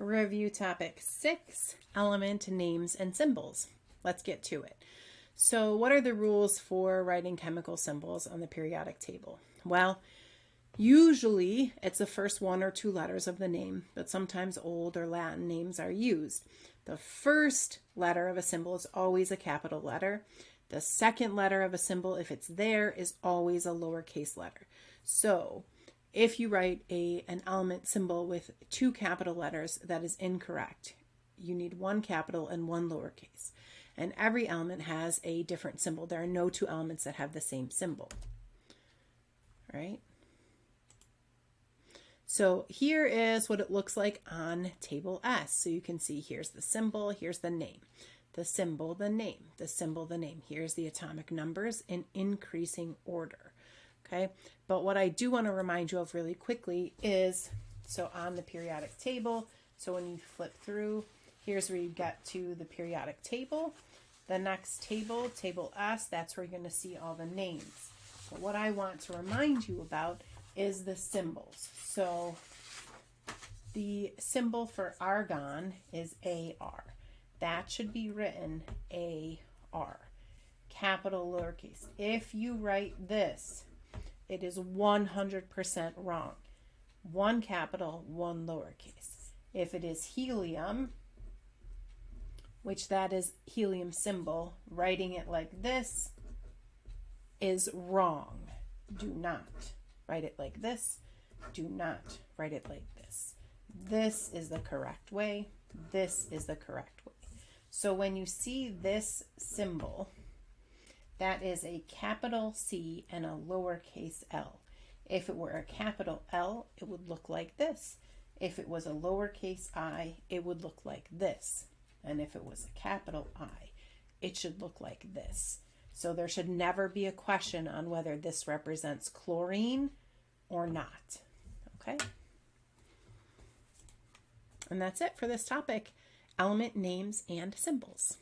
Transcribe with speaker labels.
Speaker 1: Review topic 6, element names and symbols. Let's get to it. So what are the rules for writing chemical symbols on the periodic table? Well, usually it's the first one or two letters of the name, but sometimes old or Latin names are used. The first letter of a symbol is always a capital letter. The second letter of a symbol, if it's there, is always a lowercase letter. So if you write an element symbol with two capital letters, that is incorrect. You need one capital and one lowercase. And every element has a different symbol. There are no two elements that have the same symbol. All right. So here is what it looks like on table S. So you can see here's the symbol, here's the name. The symbol, the name, the symbol, the name. Here's the atomic numbers in increasing order. Okay, but what I do want to remind you of really quickly is, so on the periodic table, so when you flip through, here's where you get to the periodic table. The next table, table S, that's where you're going to see all the names. But what I want to remind you about is the symbols. So the symbol for argon is AR. That should be written AR, capital lowercase. If you write this, it is 100% wrong. One capital, one lowercase. If it is helium, which that is helium symbol, writing it like this is wrong. Do not write it like this. Do not write it like this. This is the correct way. This is the correct way. So when you see this symbol, that is a capital C and a lowercase l. If it were a capital L, it would look like this. If it was a lowercase I, it would look like this. And if it was a capital I, it should look like this. So there should never be a question on whether this represents chlorine or not. Okay? And that's it for this topic, element names and symbols.